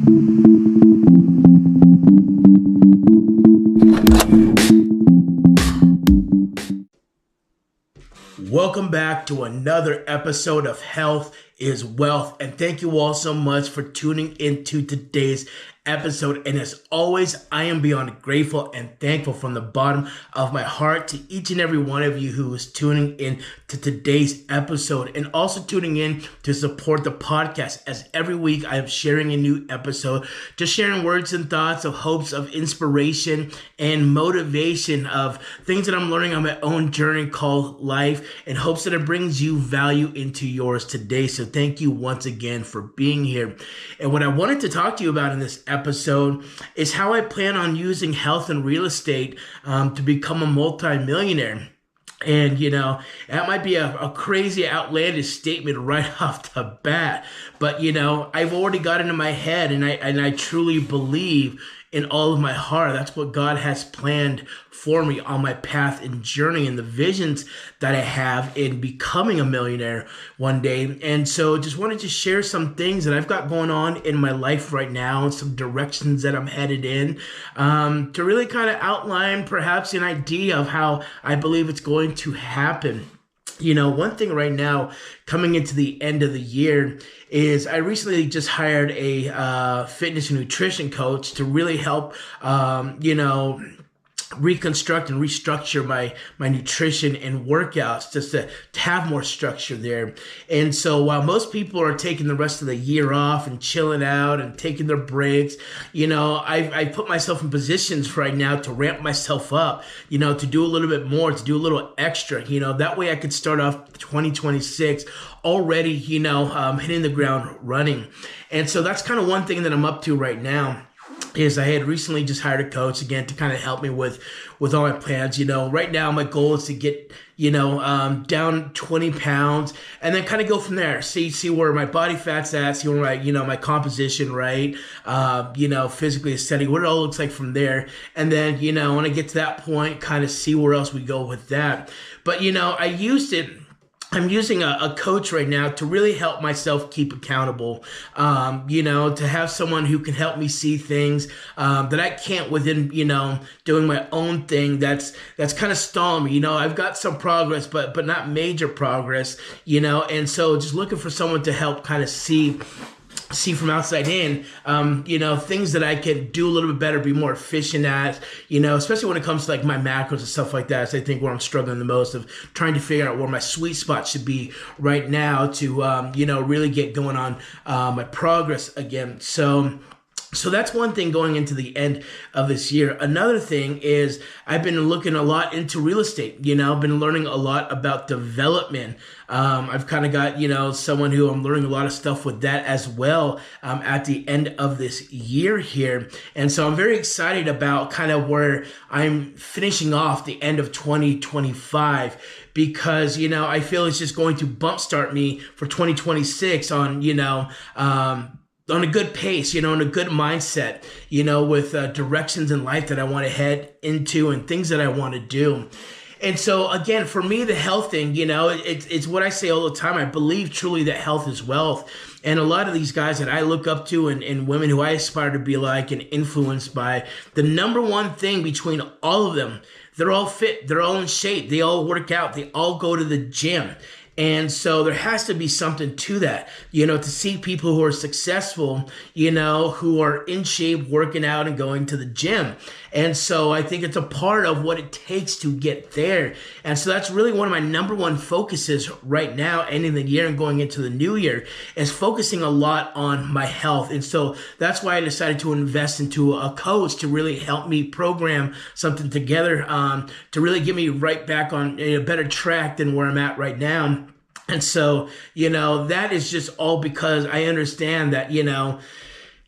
Welcome back to another episode of Health is Wealth, and thank you all so much for tuning into today's episode. And as always, I am beyond grateful and thankful from the bottom of my heart to each and every one of you who is tuning in to today's episode and also tuning in to support the podcast, as every week I am sharing a new episode, just sharing words and thoughts of hopes, of inspiration and motivation, of things that I'm learning on my own journey called life, in hopes that it brings you value into yours today. So thank you once again for being here. And what I wanted to talk to you about in this episode is how I plan on using health and real estate to become a multi-millionaire. And, you know, that might be a crazy, outlandish statement right off the bat. But, you know, I've already got it in my head, and I truly believe in all of my heart that's what God has planned for me on my path and journey, and the visions that I have in becoming a millionaire one day. And so just wanted to share some things that I've got going on in my life right now and some directions that I'm headed in, to really kind of outline perhaps an idea of how I believe it's going to happen. You know, one thing right now coming into the end of the year is I recently just hired a fitness and nutrition coach to really help, reconstruct and restructure my nutrition and workouts, just to have more structure there. And so while most people are taking the rest of the year off and chilling out and taking their breaks, you know, I put myself in positions right now to ramp myself up, you know, to do a little bit more, to do a little extra, you know, that way I could start off 2026 already, you know, hitting the ground running. And so that's kind of one thing that I'm up to right now. Is I had recently just hired a coach again to kind of help me with all my plans. You know, right now my goal is to get, you know, down 20 pounds and then kind of go from there. See where my body fat's at, see where my, you know, my composition, right? You know, physically aesthetic, what it all looks like from there. And then, you know, when I get to that point, kind of see where else we go with that. But, you know, I'm using a coach right now to really help myself keep accountable, you know, to have someone who can help me see things that I can't within, you know, doing my own thing that's kind of stalling me. You know, I've got some progress, but not major progress, you know, and so just looking for someone to help kind of see from outside in, you know, things that I can do a little bit better, be more efficient at, you know, especially when it comes to like my macros and stuff like that. So I think where I'm struggling the most, of trying to figure out where my sweet spot should be right now to, you know, really get going on my progress again. So that's one thing going into the end of this year. Another thing is I've been looking a lot into real estate. You know, I've been learning a lot about development. I've kind of got, you know, someone who I'm learning a lot of stuff with that as well at the end of this year here. And so I'm very excited about kind of where I'm finishing off the end of 2025. Because, you know, I feel it's just going to bump start me for 2026 on, you know, on a good pace, you know, on a good mindset, you know, with directions in life that I want to head into and things that I want to do. And so, again, for me, the health thing, you know, it's what I say all the time. I believe truly that health is wealth. And a lot of these guys that I look up to and women who I aspire to be like and influenced by, the number one thing between all of them, they're all fit, they're all in shape, they all work out, they all go to the gym. And so there has to be something to that, you know, to see people who are successful, you know, who are in shape, working out and going to the gym. And so I think it's a part of what it takes to get there. And so that's really one of my number one focuses right now, ending the year and going into the new year, is focusing a lot on my health. And so that's why I decided to invest into a coach to really help me program something together, to really get me right back on a better track than where I'm at right now. And so, you know, that is just all because I understand that, you know,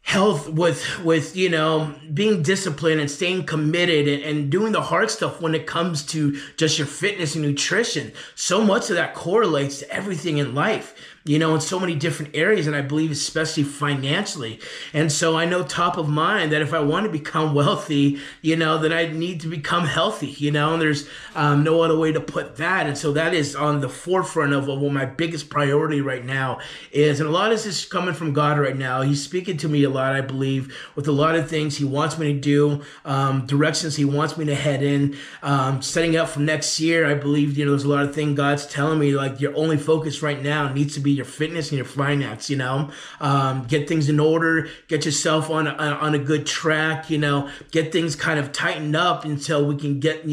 health with, you know, being disciplined and staying committed and doing the hard stuff when it comes to just your fitness and nutrition. So much of that correlates to everything in life. in so many different areas. And I believe especially financially. And so I know top of mind that if I want to become wealthy, that I need to become healthy, and there's no other way to put that. And so that is on the forefront of what my biggest priority right now is. And a lot of this is coming from God right now. He's speaking to me a lot, I believe, with a lot of things he wants me to do, directions he wants me to head in, setting up for next year. I believe, there's a lot of things God's telling me, like your only focus right now needs to be your fitness and your finance, get things in order, get yourself on a good track, get things kind of tightened up until we can get,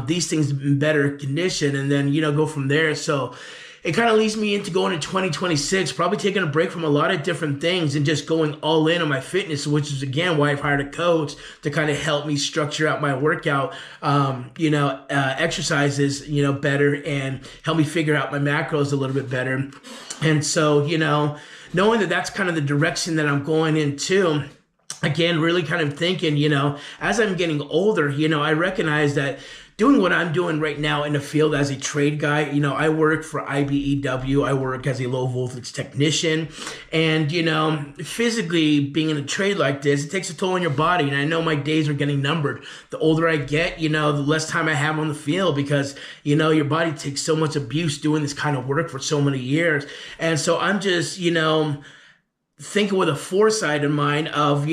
these things in better condition, and then, go from there. So it kind of leads me into going to 2026, probably taking a break from a lot of different things and just going all in on my fitness, which is, again, why I've hired a coach to kind of help me structure out my workout, exercises, better, and help me figure out my macros a little bit better. And so, knowing that that's kind of the direction that I'm going into, again, really kind of thinking, as I'm getting older, I recognize that doing what I'm doing right now in the field as a trade guy, I work for IBEW, I work as a low voltage technician, and, physically being in a trade like this, it takes a toll on your body, and I know my days are getting numbered. The older I get, the less time I have on the field, because, your body takes so much abuse doing this kind of work for so many years. And so I'm just, thinking with a foresight in mind of,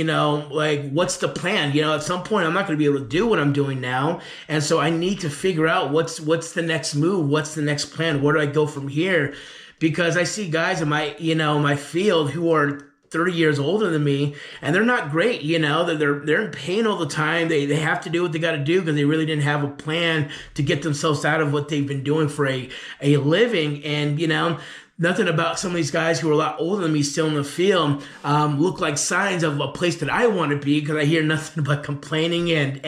what's the plan? At some point I'm not going to be able to do what I'm doing now. And so I need to figure out what's the next move? What's the next plan? Where do I go from here? Because I see guys in my, my field who are 30 years older than me, and they're not great, they're in pain all the time. They have to do what they got to do because they really didn't have a plan to get themselves out of what they've been doing for a living. And, nothing about some of these guys who are a lot older than me still in the field look like signs of a place that I want to be, because I hear nothing but complaining and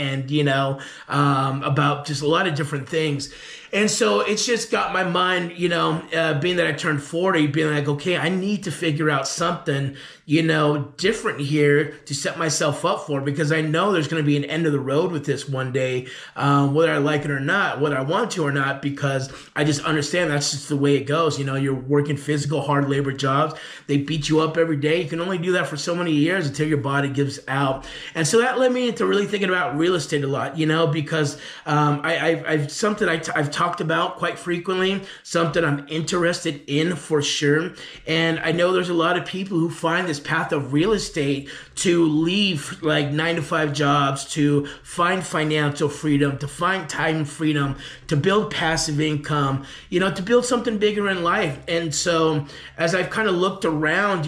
about just a lot of different things. And so it's just got my mind, being that I turned 40, being like, okay, I need to figure out something, different here to set myself up for, because I know there's going to be an end of the road with this one day, whether I like it or not, whether I want to or not, because I just understand that's just the way it goes. You're working physical, hard labor jobs. They beat you up every day. You can only do that for so many years until your body gives out. And so that led me into really thinking about real estate a lot, because I've something I've talked about quite frequently, something I'm interested in for sure. And I know there's a lot of people who find this path of real estate to leave like 9-to-5 jobs, to find financial freedom, to find time freedom, to build passive income, to build something bigger in life. And so as I've kind of looked around,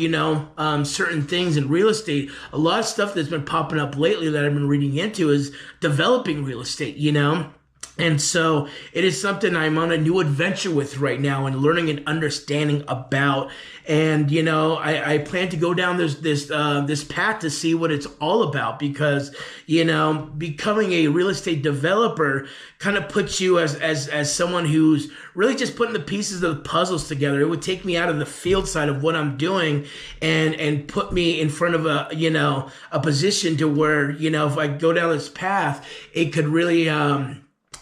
certain things in real estate, a lot of stuff that's been popping up lately that I've been reading into is developing real estate, And so it is something I'm on a new adventure with right now and learning and understanding about. And, I plan to go down this path to see what it's all about, because, becoming a real estate developer kind of puts you as someone who's really just putting the pieces of the puzzles together. It would take me out of the field side of what I'm doing and put me in front of a position to where, if I go down this path, it could really,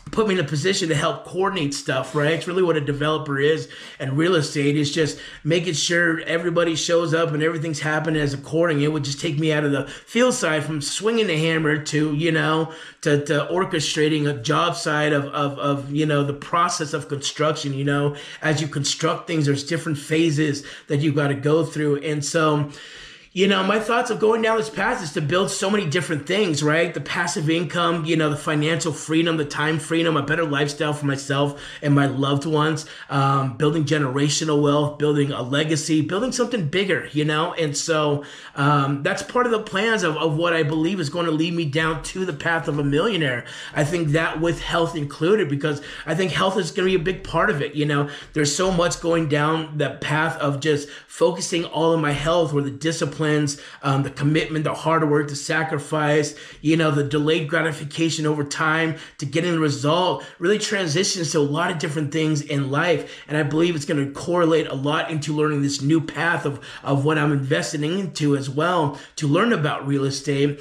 put me in a position to help coordinate stuff, right? It's really what a developer is, and real estate is just making sure everybody shows up and everything's happening as according. It would just take me out of the field side, from swinging the hammer to, to orchestrating a job side of the process of construction. As you construct things, there's different phases that you got to go through. And so, my thoughts of going down this path is to build so many different things, right? The passive income, the financial freedom, the time freedom, a better lifestyle for myself and my loved ones, building generational wealth, building a legacy, building something bigger, And so that's part of the plans of what I believe is going to lead me down to the path of a millionaire. I think that with health included, because I think health is going to be a big part of it. There's so much going down that path of just focusing all of my health, where the disciplines, the commitment, the hard work, the sacrifice, the delayed gratification over time to getting the result really transitions to a lot of different things in life. And I believe it's going to correlate a lot into learning this new path of what I'm investing into as well, to learn about real estate.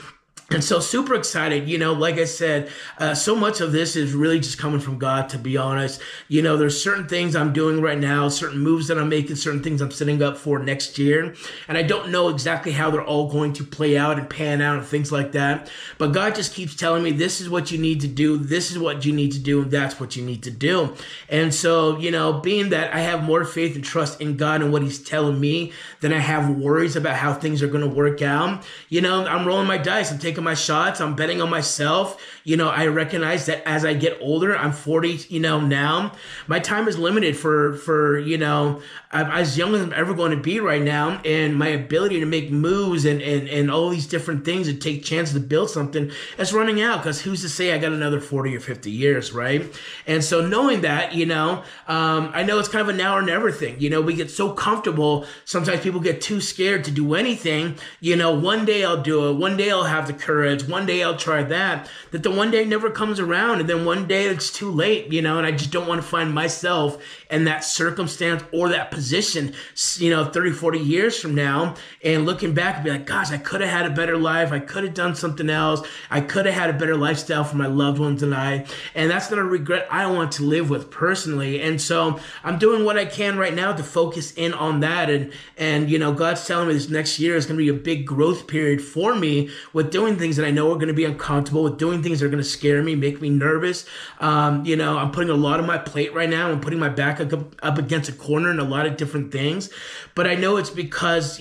And so super excited, like I said, so much of this is really just coming from God, to be honest. There's certain things I'm doing right now, certain moves that I'm making, certain things I'm setting up for next year. And I don't know exactly how they're all going to play out and pan out and things like that. But God just keeps telling me, this is what you need to do. This is what you need to do. And that's what you need to do. And so, being that I have more faith and trust in God and what he's telling me than I have worries about how things are going to work out, I'm rolling my dice. I'm taking my shots. I'm betting on myself. I recognize that as I get older, I'm 40, now my time is limited I'm as young as I'm ever going to be right now. And my ability to make moves and all these different things and take chances to build something is running out, because who's to say I got another 40 or 50 years, right? And so knowing that, I know it's kind of a now or never thing. We get so comfortable. Sometimes people get too scared to do anything. One day I'll do it. One day I'll have the courage. One day I'll try that the one day never comes around. And then one day it's too late, and I just don't want to find myself in that circumstance or that position, 30, 40 years from now, and looking back and be like, gosh, I could have had a better life. I could have done something else. I could have had a better lifestyle for my loved ones and I. And that's not a regret I want to live with personally. And so I'm doing what I can right now to focus in on that. And God's telling me this next year is going to be a big growth period for me with doing things that I know are going to be uncomfortable, with doing things that are going to scare me, make me nervous. I'm putting a lot on my plate right now. I'm putting my back up against a corner and a lot of different things. But I know it's because,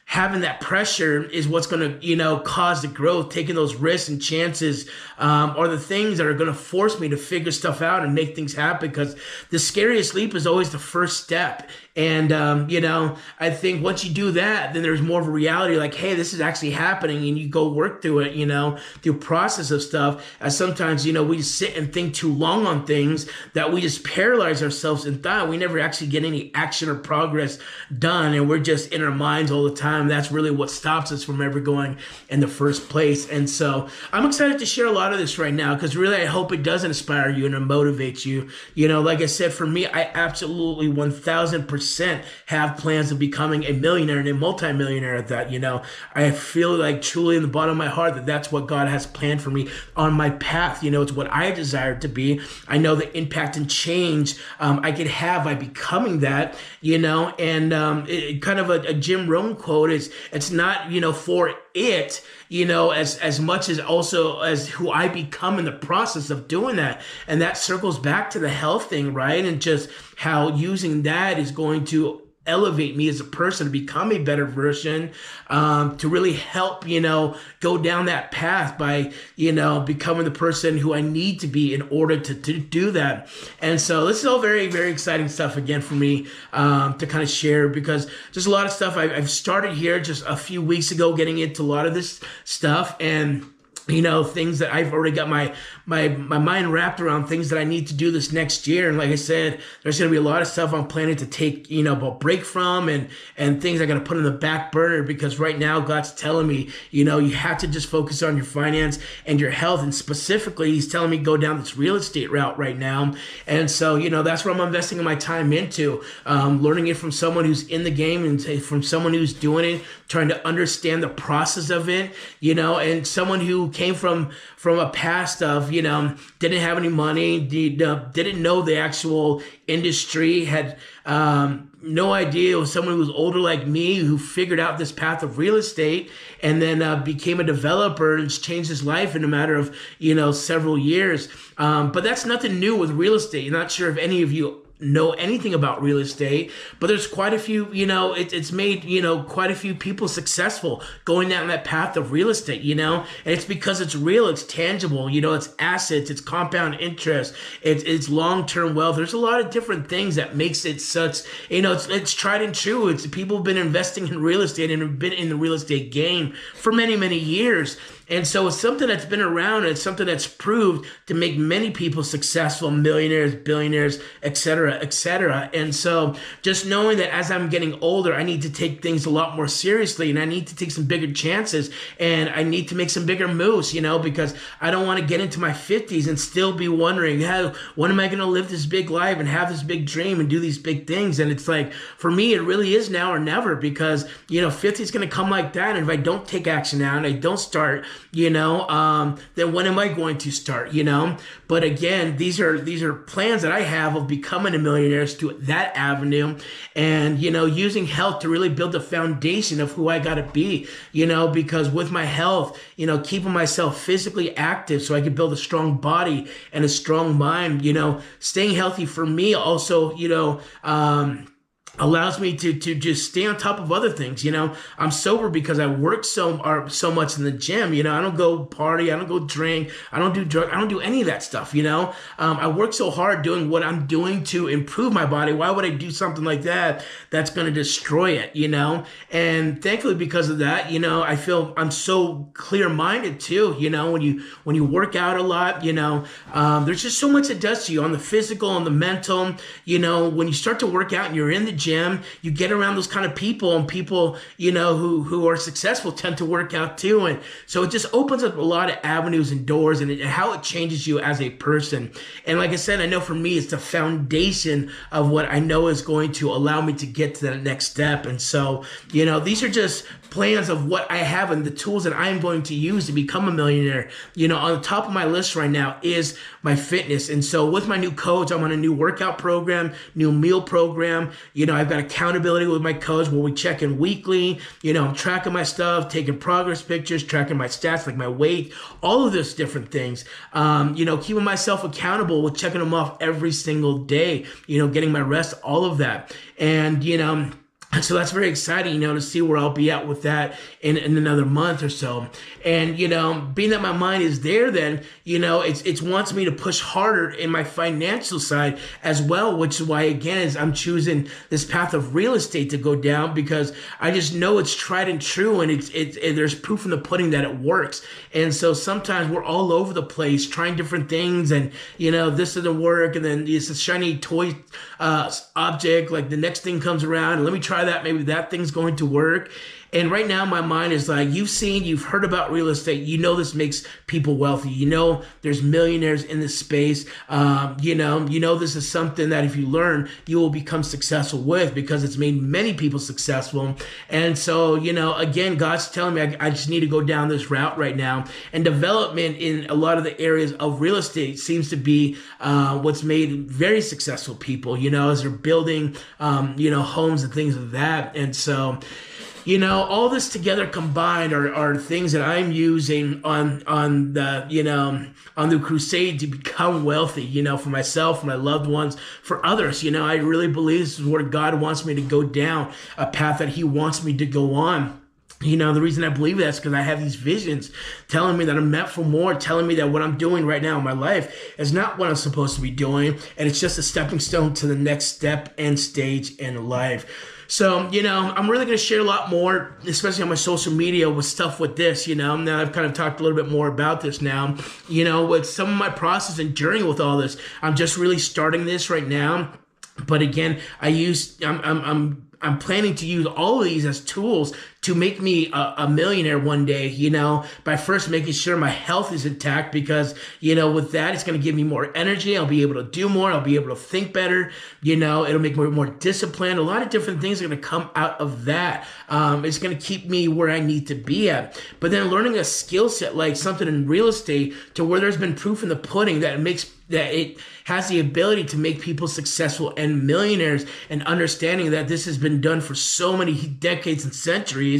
having that pressure is what's going to, cause the growth. Taking those risks and chances are the things that are going to force me to figure stuff out and make things happen, because the scariest leap is always the first step. And, I think once you do that, then there's more of a reality like, hey, this is actually happening, and you go work through it, through process of stuff. As sometimes, we just sit and think too long on things that we just paralyze ourselves in thought. We never actually get any action or progress done. And we're just in our minds all the time. That's really what stops us from ever going in the first place. And so I'm excited to share a lot of this right now, because really I hope it does inspire you and it motivates you. Like I said, for me, I absolutely 1000% have plans of becoming a millionaire and a multimillionaire at that. I feel like truly in the bottom of my heart that that's what God has planned for me on my path. It's what I desire to be. I know the impact and change I could have by becoming that, and kind of a Jim Rohn quote is, it's not, for it, as much as also as who I become in the process of doing that. And that circles back to the health thing, right? And just how using that is going to elevate me as a person to become a better version, to really help, go down that path by, becoming the person who I need to be in order to do that. And so this is all very, very exciting stuff again for me, to kind of share, because there's a lot of stuff I've started here just a few weeks ago, getting into a lot of this stuff, and things that I've already got my mind wrapped around, things that I need to do this next year. And like I said, there's going to be a lot of stuff I'm planning to take, a break from, and things I got to put in the back burner, because right now God's telling me, you have to just focus on your finance and your health. And specifically, he's telling me go down this real estate route right now. And so, that's what I'm investing my time into, learning it from someone who's in the game and from someone who's doing it, trying to understand the process of it, and someone who came from a past of, didn't have any money, didn't know the actual industry, had no idea. It was someone who was older like me who figured out this path of real estate, and then became a developer and changed his life in a matter of, several years. But that's nothing new with real estate. I'm not sure if any of you know anything about real estate, but there's quite a few, it's made, quite a few people successful going down that path of real estate, and it's because it's real, it's tangible, it's assets, it's compound interest, it's long-term wealth. There's a lot of different things that makes it such, it's tried and true. It's people have been investing in real estate and have been in the real estate game for many, many years. And so it's something that's been around, and it's something that's proved to make many people successful, millionaires, billionaires, etc. cetera, et cetera. And so just knowing that as I'm getting older, I need to take things a lot more seriously, and I need to take some bigger chances, and I need to make some bigger moves, because I don't want to get into my 50s and still be wondering, hey, when am I going to live this big life and have this big dream and do these big things? And it's like, for me, it really is now or never, because, 50 is going to come like that. And if I don't take action now and I don't start, then when am I going to start, But again, these are plans that I have of becoming a millionaire to that avenue, and, using health to really build the foundation of who I got to be, because with my health, keeping myself physically active so I can build a strong body and a strong mind, staying healthy for me also, allows me to just stay on top of other things. I'm sober because I work so much in the gym. I don't go party, I don't go drink, I don't do drugs, I don't do any of that stuff. I work so hard doing what I'm doing to improve my body. Why would I do something like that that's going to destroy it? And thankfully, because of that, I feel I'm so clear-minded too. When you work out a lot, there's just so much it does to you on the physical and the mental. When you start to work out and you're in the gym, you get around those kind of people, and people, who are successful tend to work out too. And so it just opens up a lot of avenues and doors, and how it changes you as a person. And like I said, I know for me, it's the foundation of what I know is going to allow me to get to that next step. And so, these are just plans of what I have and the tools that I am going to use to become a millionaire. On the top of my list right now is my fitness. And so with my new coach, I'm on a new workout program, new meal program. I've got accountability with my coach where we check in weekly. I'm tracking my stuff, taking progress pictures, tracking my stats, like my weight, all of those different things. Keeping myself accountable with checking them off every single day, getting my rest, all of that. And, and so that's very exciting, to see where I'll be at with that in another month or so. And, being that my mind is there, then, it wants me to push harder in my financial side as well, which is why, again, is I'm choosing this path of real estate to go down, because I just know it's tried and true, and there's proof in the pudding that it works. And so sometimes we're all over the place trying different things, and, this doesn't work, and then it's a shiny toy object, like the next thing comes around, and let me try that, maybe that thing's going to work. And right now my mind is like, you've heard about real estate, this makes people wealthy, there's millionaires in this space, this is something that if you learn, you will become successful with, because it's made many people successful. And so, again, God's telling me I just need to go down this route right now. And development in a lot of the areas of real estate seems to be what's made very successful people, as they're building, homes and things of that. And so, all this together combined are things that I'm using on the crusade to become wealthy, for myself, for my loved ones, for others. I really believe this is where God wants me to go down, a path that He wants me to go on. The reason I believe that is because I have these visions telling me that I'm meant for more, telling me that what I'm doing right now in my life is not what I'm supposed to be doing, and it's just a stepping stone to the next step and stage in life. So, I'm really going to share a lot more, especially on my social media, with stuff with this, Now I've kind of talked a little bit more about this now, with some of my process and journey with all this. I'm just really starting this right now. But again, I'm planning to use all of these as tools to make me a millionaire one day, by first making sure my health is intact, because, with that, it's going to give me more energy. I'll be able to do more. I'll be able to think better. It'll make me more disciplined. A lot of different things are going to come out of that. It's going to keep me where I need to be at. But then learning a skill set, like something in real estate, to where there's been proof in the pudding that it has the ability to make people successful and millionaires, and understanding that this has been done for so many decades and centuries,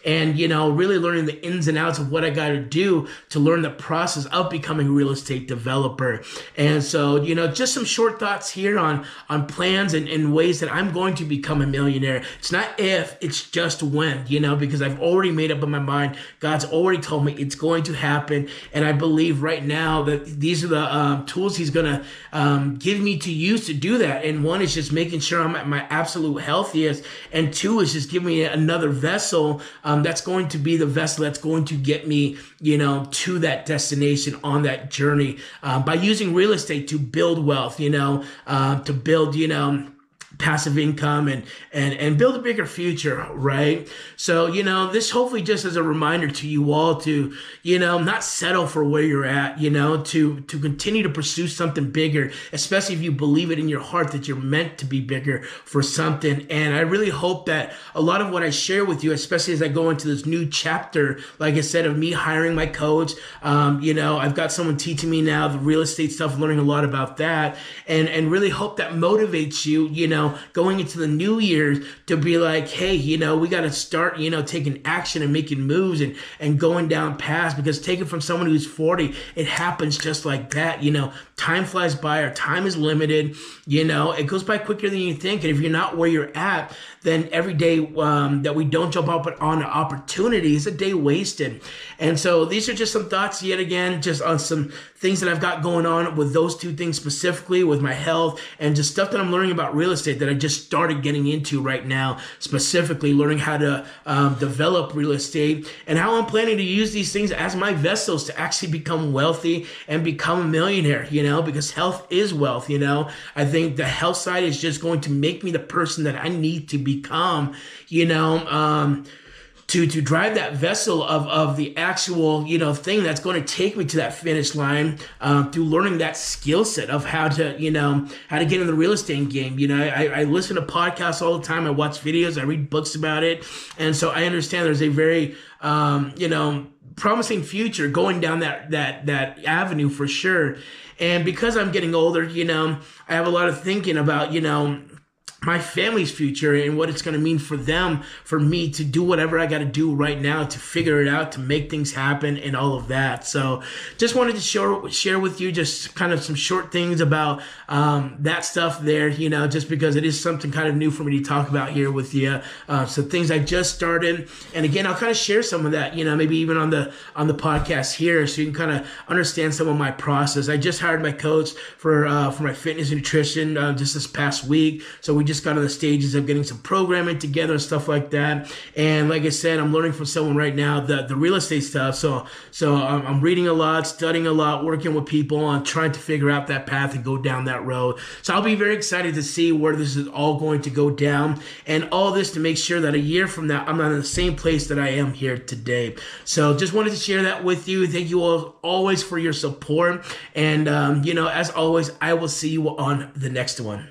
and, really learning the ins and outs of what I got to do to learn the process of becoming a real estate developer. And so, just some short thoughts here on plans and ways that I'm going to become a millionaire. It's not if, it's just when, because I've already made up in my mind. God's already told me it's going to happen. And I believe right now that these are the tools He's going to give me to use to do that. And one is just making sure I'm at my absolute healthiest. And two is just giving me another vessel vessel that's going to be the vessel that's going to get me, to that destination on that journey, by using real estate to build wealth, to build, passive income and build a bigger future, right? So, this hopefully just as a reminder to you all to, not settle for where you're at, to continue to pursue something bigger, especially if you believe it in your heart that you're meant to be bigger for something. And I really hope that a lot of what I share with you, especially as I go into this new chapter, like I said, of me hiring my coach, I've got someone teaching me now the real estate stuff, learning a lot about that, and really hope that motivates you, going into the new year to be like, hey, we got to start, taking action and making moves and going down paths, because taking from someone who's 40, it happens just like that. Time flies by. Our time is limited. It goes by quicker than you think. And if you're not where you're at, then every day that we don't jump up on an opportunity is a day wasted. And so these are just some thoughts yet again, just on some things that I've got going on with those two things specifically, with my health and just stuff that I'm learning about real estate that I just started getting into right now, specifically learning how to develop real estate and how I'm planning to use these things as my vessels to actually become wealthy and become a millionaire, because health is wealth. I think the health side is just going to make me the person that I need to become, to drive that vessel of the actual, thing that's going to take me to that finish line, through learning that skill set of how to get in the real estate game. I listen to podcasts all the time. I watch videos. I read books about it. And so I understand there's a very, promising future going down that avenue for sure. And because I'm getting older, I have a lot of thinking about, my family's future and what it's going to mean for them, for me to do whatever I got to do right now to figure it out, to make things happen and all of that. So just wanted to share with you just kind of some short things about that stuff there, just because it is something kind of new for me to talk about here with you. So things I just started. And again, I'll kind of share some of that, maybe even on the podcast here, so you can kind of understand some of my process. I just hired my coach for my fitness and nutrition just this past week. So we just got on the stages of getting some programming together and stuff like that. And like I said, I'm learning from someone right now the real estate stuff. So I'm reading a lot, studying a lot, working with people on trying to figure out that path and go down that road. So I'll be very excited to see where this is all going to go down, and all this to make sure that a year from now, I'm not in the same place that I am here today. So just wanted to share that with you. Thank you all always for your support. And, as always, I will see you on the next one.